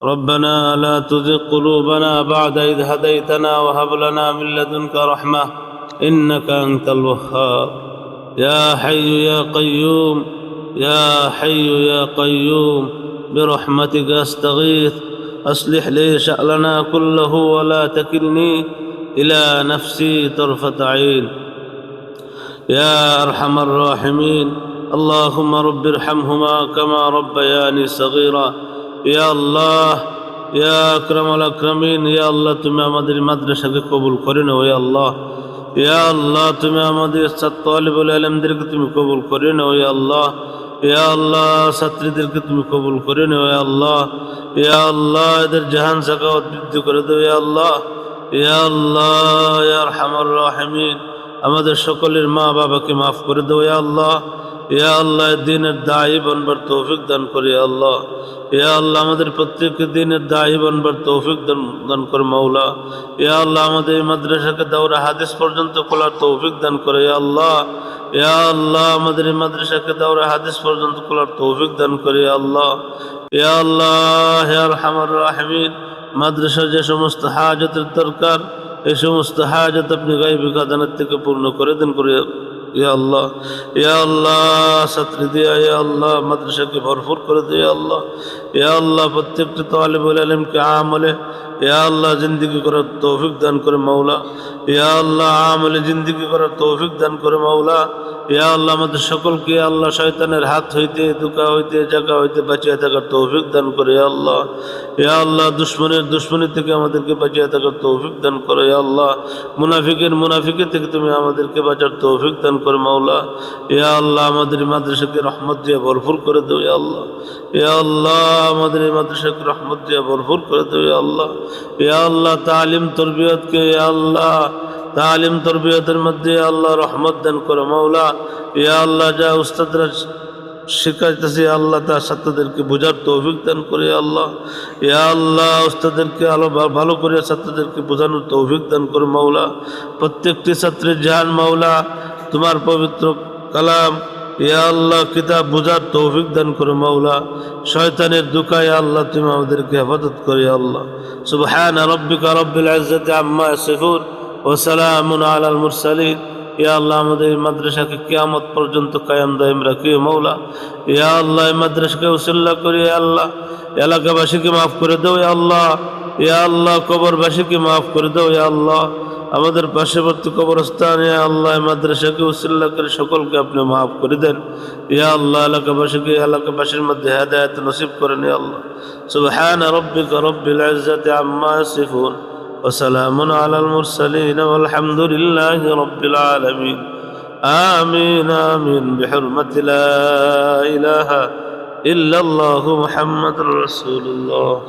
ربنا لا تزغ قلوبنا بعد إذ هديتنا وهب لنا من لدنك رحمة إنك أنت الوهاب يا حي يا قيوم يا حي يا قيوم برحمتك أستغيث أصلح لي شأننا كله ولا تكلني إلى نفسي طرفة عين يا أرحم الراحمين اللهم رب ارحمهما كما ربياني صغيرا يا الله يا أكرم الأكرمين يا الله তুমি আমাদের মাদ্রাসাকে কবুল করে নাও ইয়া আল্লাহ ইয়া আল্লাহ তুমি আমাদের তালিবুল ইলমদেরকে তুমি কবুল করে নাও ইয়া আল্লাহ ইয়া আল্লাহ ছাত্রীদেরকে তুমি কবুল করে নাও ইয়া আল্লাহ ইয়া আল্লাহ এদের জাহান সাখাওয়াত বৃদ্ধি করে দাও ইয়া আল্লাহ ইয়া আল্লাহ ইয়া আরহামার রাহিমিন আমাদের সকলের মা বাবাকে মাফ করে দাও ইয়া আল্লাহ ইয়া আল্লাহ দ্বীনের দায়ী बनবার তৌফিক দান করে ইয়া আল্লাহ ইয়া আল্লাহ আমাদের প্রত্যেককে দ্বীনের দায়ী बनবার তৌফিক দান করে মাওলা ইয়া আল্লাহ আমাদের এই মাদ্রাসাকে দাওরা হাদিস পর্যন্ত খোলার তৌফিক দান করে ইয়া আল্লাহ ইয়া আল্লাহ আমাদের এই মাদ্রাসাকে দাওরা হাদিস পর্যন্ত খোলার তৌফিক দান করে ইয়া আল্লাহ ইয়া আল্লাহ ইয়া আরহামার রাহিমিন মাদ্রাসার যে সমস্ত হাজতের দরকার এই সমস্ত হাজত আপনি গায়বী খাজানার থেকে পূর্ণ করে দেন করে ইয়া আল্লাহ ছাত্রী দিয়া ইয়া আল্লাহ মাদ্রাসাকে ভরপুর করে দে ইয়া আল্লাহ প্রত্যেকটা তালিবুল ইলমকে আমলে ইয়া আল্লাহ জিন্দেগি করার তৌফিক দান করে মাওলা ইয়া আল্লাহ আমলে জিন্দেগি করার তৌফিক দান করে মাওলা ইয়া আল্লাহ আমাদের সকলকে আল্লাহ শয়তানের হাত হইতে দুকা হইতে জায়গা হইতে বাঁচিয়ে থাকার তৌফিক দান করে ইয়া আল্লাহ দুশ্মনের থেকে আমাদেরকে বাঁচিয়ে থাকার তৌফিক দান করে ইয়া আল্লাহ মুনাফিকের থেকে তুমি আমাদেরকে বাঁচার তৌফিক দান করে মাওলা ইয়া আল্লাহ আমাদের মাদ্রাসাকে রহমত দিয়ে ভরপুর করে দাও ইয়া আল্লাহ আমাদের এই মাদ্রাসাকে রহমত দিয়ে ভরপুর করে দাও ইয়া আল্লাহ তালিম তরবিয়তকে ইয়া আল্লাহ তালিম তরবিয়তের মধ্যে আল্লাহ রহমত দান করো মাওলা ইয়া আল্লাহ যা উস্তাদরা শিখাইতেছে আল্লাহ তার ছাত্রদেরকে বোঝার তৌফিক দান করে ইয়া আল্লাহ উস্তাদদেরকে ভালো করে ছাত্রদেরকে বোঝানোর তৌফিক দান করে মাওলা প্রত্যেকটি ছাত্রের জান মাওলা তোমার পবিত্র কালাম ইয়া আল্লাহ কিতাব বোঝার তৌফিক দান করে মাওলা শয়তানের দুকায় আল্লাহ তুমি আমাদেরকে হেফাজত করে আল্লাহ সুবহানা রাব্বিকা রাব্বিল ইজ্জাতি আম্মা ইয়াসিফুন ওয়া সালামুন আলাল মুরসালিন ইয়া আল্লাহ আমাদের মাদ্রাসাকে কিয়ামত পর্যন্ত কায়েম দায়েম রাখিও মাওলা ইয়া আল্লাহ এই মাদ্রাসাকে উসিলা করে ইয়া আল্লাহ এলাকাবাসীকে মাফ করে দাও ইয়া আল্লাহ কবরবাসীকে মাফ করে দাও ইয়া আল্লাহ আমাদের পার্শ্ববর্তী কবরস্থানে আল্লাহ মাদ্রাসাকে উসিলা করে সকলকে আপনি মাফ করে দেন ইয়া আল্লাহ এলাকাবাসীর মধ্যে হেদায়েত নসিব করেন ইয়া আল্লাহ সুবহানা রাব্বিকা রাব্বিল ইজ্জাতি আম্মা ইয়াসিফুন وسلام على المرسلين والحمد لله رب العالمين آمين آمين بحرمة لا إله إلا الله محمد رسول الله